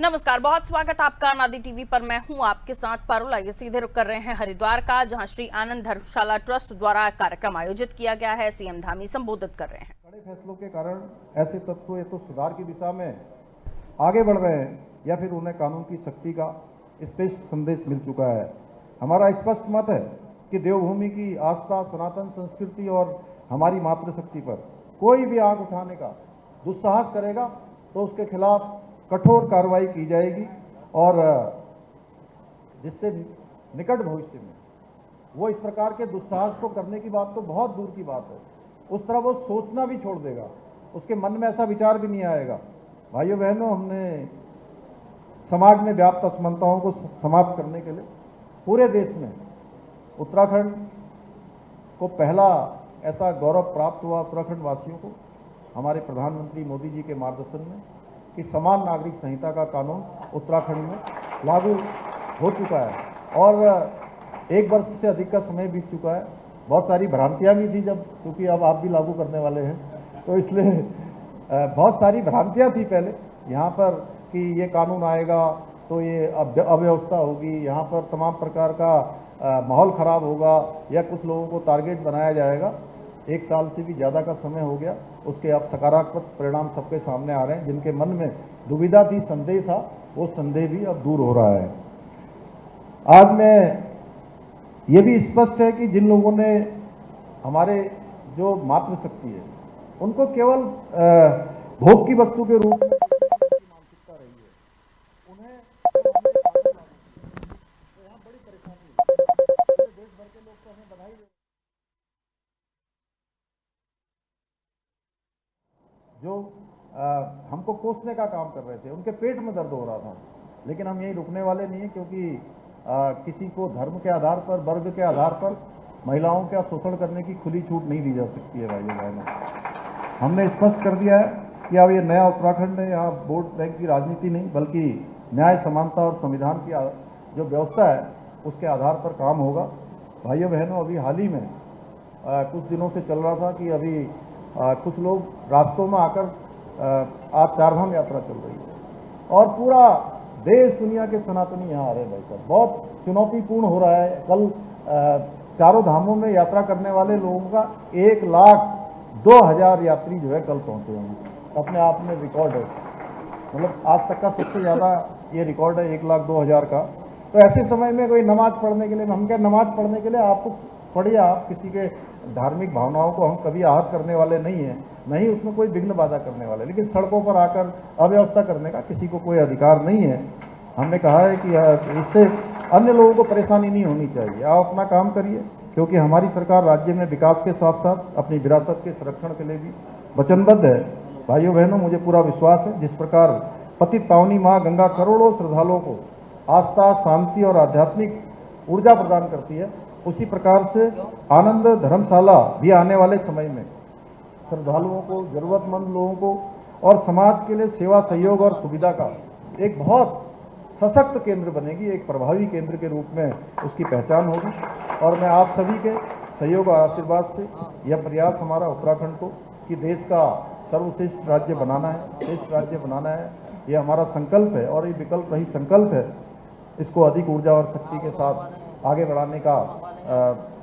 नमस्कार, बहुत स्वागत आपका नादी टीवी पर। मैं हूं आपके साथ पारुल। आइए सीधे रुक कर रहे हैं हरिद्वार का, जहां श्री आनंद धर्मशाला ट्रस्ट द्वारा कार्यक्रम आयोजित किया गया है। सीएम धामी संबोधित कर रहे हैं। बड़े फैसलों के कारण ऐसे तत्व ये तो सुधार की दिशा में आगे बढ़ रहे हैं या फिर उन्हें कानून की सख्ती का स्पष्ट संदेश मिल चुका है। हमारा स्पष्ट मत है कि देवभूमि की आस्था, सनातन संस्कृति और हमारी मातृशक्ति पर कोई भी आंख उठाने का दुस्साहस करेगा तो उसके खिलाफ कठोर कार्रवाई की जाएगी और जिससे निकट भविष्य में वो इस प्रकार के दुस्साहस को करने की बात तो बहुत दूर की बात है, उस तरह वो सोचना भी छोड़ देगा, उसके मन में ऐसा विचार भी नहीं आएगा। भाइयों बहनों, हमने समाज में व्याप्त असमानताओं को समाप्त करने के लिए पूरे देश में उत्तराखंड को पहला ऐसा गौरव प्राप्त हुआ उत्तराखंड वासियों को हमारे प्रधानमंत्री मोदी जी के मार्गदर्शन में कि समान नागरिक संहिता का कानून उत्तराखंड में लागू हो चुका है और 1 वर्ष से अधिक का समय बीत चुका है। बहुत सारी भ्रांतियां भी थी जब, क्योंकि अब आप भी लागू करने वाले हैं, तो इसलिए बहुत सारी भ्रांतियां थी पहले यहाँ पर कि ये कानून आएगा तो ये अव्यवस्था होगी, यहाँ पर तमाम प्रकार का माहौल खराब होगा या कुछ लोगों को टारगेट बनाया जाएगा। 1 साल से भी ज़्यादा का समय हो गया, उसके अब सकारात्मक परिणाम सबके सामने आ रहे हैं। जिनके मन में दुविधा थी, संदेह था, वो संदेह भी अब दूर हो रहा है। आज में ये भी स्पष्ट है कि जिन लोगों ने हमारे जो मातृशक्ति है उनको केवल भोग की वस्तु के रूप में मानसिकता रही है, उन्हें तो यहाँ बड़ी परेशानी है। देश भर के लोग तो हमें बधाई दे, जो हमको कोसने का काम कर रहे थे, उनके पेट में दर्द हो रहा था। लेकिन हम यहीं रुकने वाले नहीं हैं, क्योंकि किसी को धर्म के आधार पर, वर्ग के आधार पर महिलाओं का शोषण करने की खुली छूट नहीं दी जा सकती है। भाइयों बहनों, हमने स्पष्ट कर दिया है कि अब ये नया उत्तराखंड है, यहाँ वोट बैंक की राजनीति नहीं बल्कि न्याय, समानता और संविधान की जो व्यवस्था है उसके आधार पर काम होगा। भाइयों बहनों, अभी हाल ही में कुछ दिनों से चल रहा था कि अभी कुछ लोग रास्तों में आकर आज चारधाम यात्रा चल रही है और पूरा देश दुनिया के सनातनी यहाँ आ रहे हैं। भाई साहब, बहुत चुनौतीपूर्ण हो रहा है। कल चारों धामों में यात्रा करने वाले लोगों का 1,02,000 यात्री जो है कल पहुँचे होंगे। अपने आप में रिकॉर्ड है, मतलब आज तक का सबसे ज़्यादा ये रिकॉर्ड है 1,02,000 का। तो ऐसे समय में कोई नमाज पढ़ने के लिए, हम क्या नमाज पढ़ने के लिए आपको पढ़िए, आप किसी के धार्मिक भावनाओं को हम कभी आहत करने वाले नहीं हैं, नहीं उसमें कोई विघ्न बाधा करने वाले, लेकिन सड़कों पर आकर अव्यवस्था करने का किसी को कोई अधिकार नहीं है। हमने कहा है कि इससे अन्य लोगों को परेशानी नहीं होनी चाहिए। आप अपना काम करिए, क्योंकि हमारी सरकार राज्य में विकास के साथ साथ अपनी विरासत के संरक्षण के लिए भी वचनबद्ध है। भाइयों बहनों, मुझे पूरा विश्वास है जिस प्रकार पतित पावनी माँ गंगा करोड़ों श्रद्धालुओं को आस्था, शांति और आध्यात्मिक ऊर्जा प्रदान करती है, उसी प्रकार से आनंद धर्मशाला भी आने वाले समय में श्रद्धालुओं को, जरूरतमंद लोगों को और समाज के लिए सेवा, सहयोग और सुविधा का एक बहुत सशक्त केंद्र बनेगी, एक प्रभावी केंद्र के रूप में उसकी पहचान होगी। और मैं आप सभी के सहयोग और आशीर्वाद से यह प्रयास हमारा उत्तराखंड को कि देश का सर्वश्रेष्ठ राज्य बनाना है, श्रेष्ठ राज्य बनाना है, ये हमारा संकल्प है और ये विकल्प नहीं संकल्प है। इसको अधिक ऊर्जा और शक्ति के साथ आगे बढ़ाने का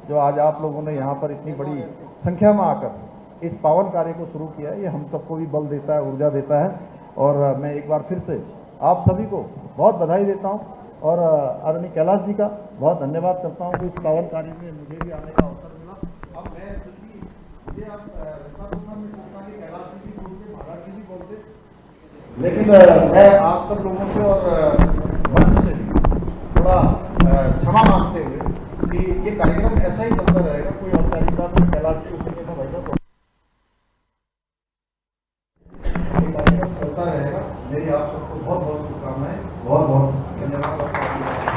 जो आज आप लोगों ने यहाँ पर इतनी बड़ी संख्या में आकर इस पावन कार्य को शुरू किया है, ये हम सबको भी बल देता है, ऊर्जा देता है। और मैं एक बार फिर से आप सभी को बहुत बधाई देता हूँ और आदरणीय कैलाश जी का बहुत धन्यवाद करता हूँ कि इस पावन कार्य में मुझे भी आने का अवसर मिला। अब मैं मुझे आप कैलाश जी भी बोलते, महाराज जी भी बोलते, लेकिन मैं आप सब लोगों से और मंच से थोड़ा क्षमा मांगते हुए कि ये कार्यक्रम ऐसा ही चलता रहेगा, कोई औपचारिकता में कैलाश जी को था भाई साहब, ये कार्यक्रम चलता रहेगा। मेरी आप सबको बहुत बहुत शुभकामनाएं, बहुत बहुत धन्यवाद।